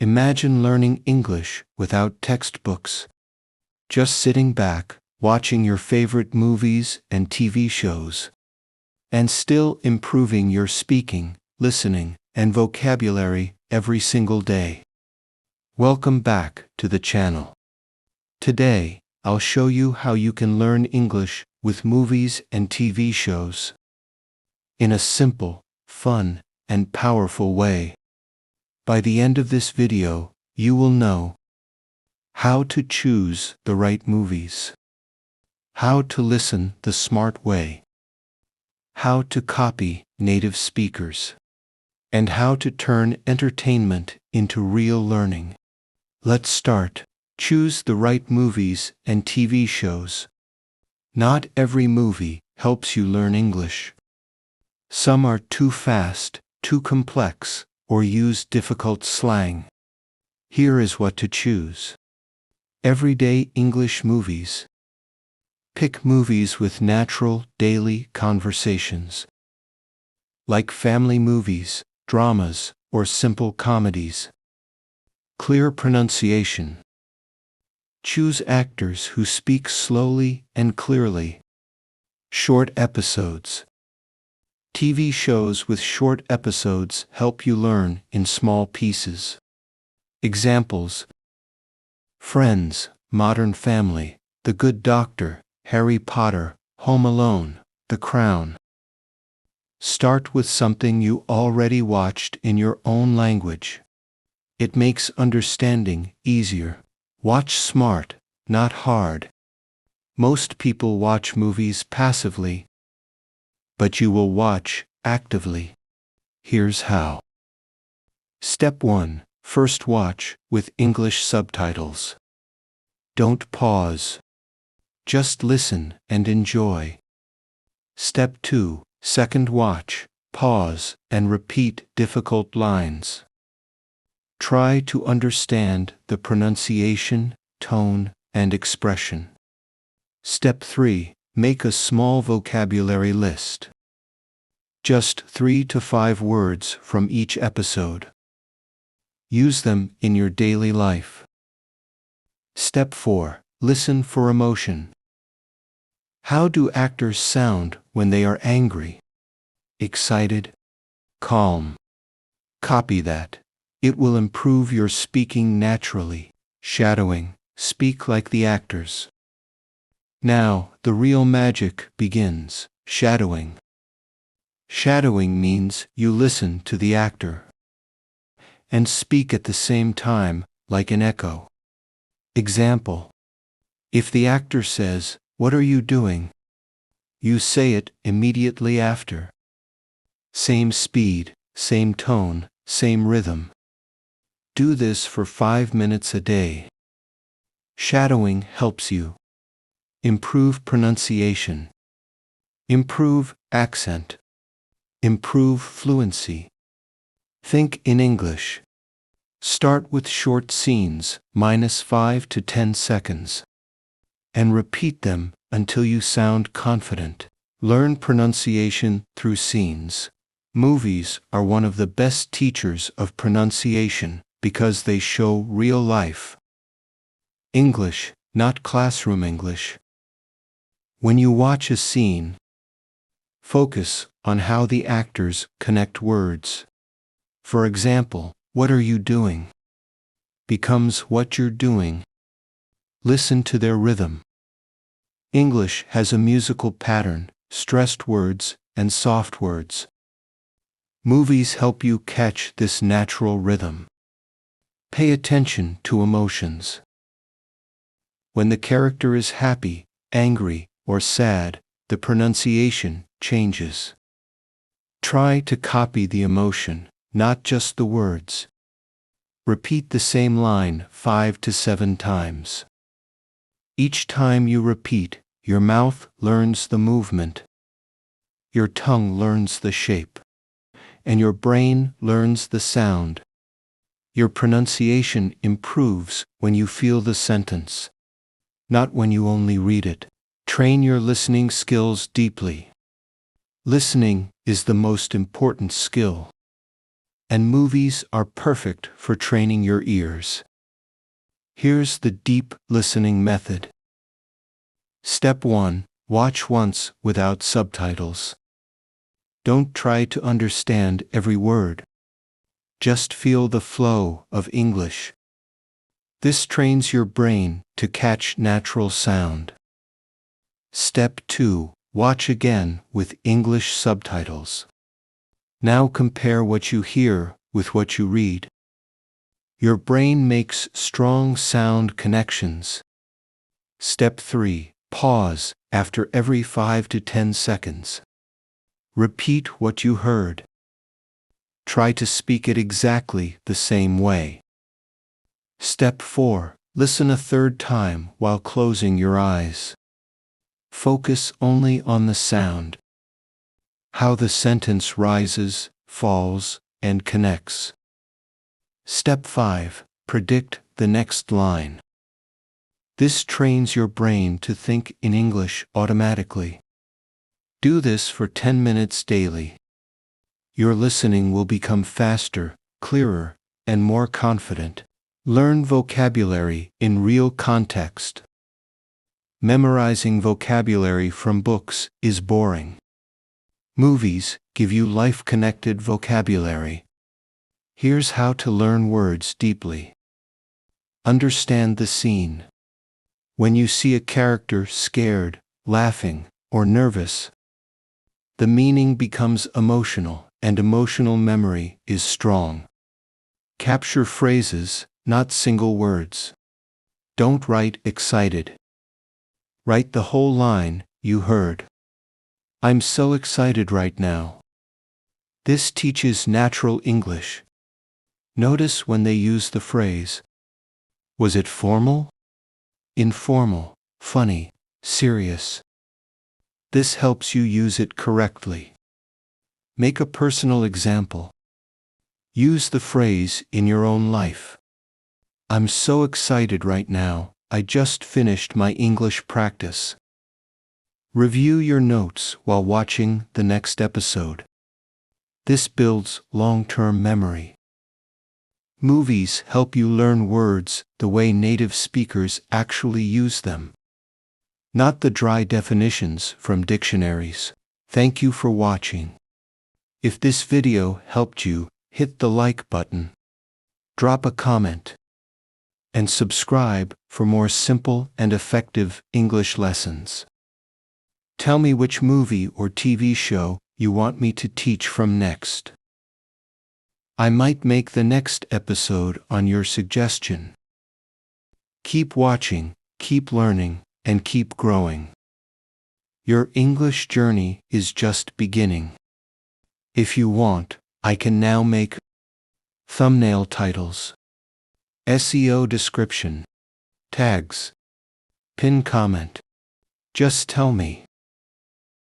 Imagine learning English without textbooks, just sitting back, watching your favorite movies and TV shows, and still improving your speaking, listening, and vocabulary every single day. Welcome back to the channel. Today, I'll show you how you can learn English with movies and TV shows in a simple, fun, and powerful way. By the end of this video, you will know how to choose the right movies, how to listen the smart way, how to copy native speakers, and how to turn entertainment into real learning. Let's start. Choose the right movies and TV shows. Not every movie helps you learn English. Some are too fast, too complex, or use difficult slang. Here is what to choose. Everyday English movies. Pick movies with natural, daily conversations, like family movies, dramas, or simple comedies. Clear pronunciation. Choose actors who speak slowly and clearly. Short episodes. TV shows with short episodes help you learn in small pieces. Examples: Friends, Modern Family, The Good Doctor, Harry Potter, Home Alone, The Crown. Start with something you already watched in your own language. It makes understanding easier. Watch smart, not hard. Most people watch movies passively, but you will watch actively. Here's how. Step 1. First watch with English subtitles. Don't pause. Just listen and enjoy. Step 2. Second watch, pause, and repeat difficult lines. Try to understand the pronunciation, tone, and expression. Step 3. Make a small vocabulary list. Just 3 to 5 words from each episode. Use them in your daily life. Step 4. Listen for emotion. How do actors sound when they are angry? Excited? Calm? Copy that. It will improve your speaking naturally. Shadowing. Speak like the actors. Now, the real magic begins. Shadowing. Shadowing means you listen to the actor and speak at the same time, like an echo. Example: if the actor says, "What are you doing?" you say it immediately after. Same speed, same tone, same rhythm. Do this for 5 minutes a day. Shadowing helps you improve pronunciation, improve accent, improve fluency. Think in English. Start with short scenes, -5 to 10 seconds, and repeat them until you sound confident. Learn pronunciation through scenes. Movies are one of the best teachers of pronunciation because they show real life. English, not classroom English. When you watch a scene, focus on how the actors connect words. For example, "What are you doing?" becomes "what you're doing." Listen to their rhythm. English has a musical pattern, stressed words and soft words. Movies help you catch this natural rhythm. Pay attention to emotions. When the character is happy, angry, or sad, the pronunciation changes. Try to copy the emotion, not just the words. Repeat the same line 5 to 7 times. Each time you repeat, your mouth learns the movement, your tongue learns the shape, and your brain learns the sound. Your pronunciation improves when you feel the sentence, not when you only read it. Train your listening skills deeply. Listening is the most important skill. and movies are perfect for training your ears. Here's the deep listening method. Step 1. Watch once without subtitles. Don't try to understand every word. Just feel the flow of English. This trains your brain to catch natural sound. Step 2. Watch again with English subtitles. Now compare what you hear with what you read. Your brain makes strong sound connections. Step 3. Pause after every 5 to 10 seconds. Repeat what you heard. Try to speak it exactly the same way. Step 4. Listen a third time while closing your eyes. Focus only on the sound, how the sentence rises, falls, and connects. Step 5. Predict the next line. This trains your brain to think in English automatically. Do this for 10 minutes daily. Your listening will become faster, clearer, and more confident. Learn vocabulary in real context. Memorizing vocabulary from books is boring. Movies give you life-connected vocabulary. Here's how to learn words deeply. Understand the scene. When you see a character scared, laughing, or nervous, the meaning becomes emotional, and emotional memory is strong. Capture phrases, not single words. Don't write excited. Write the whole line you heard. I'm so excited right now. This teaches natural English. Notice when they use the phrase. Was it formal? Informal, funny, serious. This helps you use it correctly. Make a personal example. Use the phrase in your own life. I'm so excited right now, I just finished my English practice. Review your notes while watching the next episode. This builds long-term memory. Movies help you learn words the way native speakers actually use them, not the dry definitions from dictionaries. Thank you for watching. If this video helped you, hit the like button, drop a comment, and subscribe for more simple and effective English lessons. Tell me which movie or TV show you want me to teach from next. I might make the next episode on your suggestion. Keep watching, keep learning, and keep growing. Your English journey is just beginning. If you want, I can now make thumbnail titles, SEO description, tags, pin comment. Just tell me.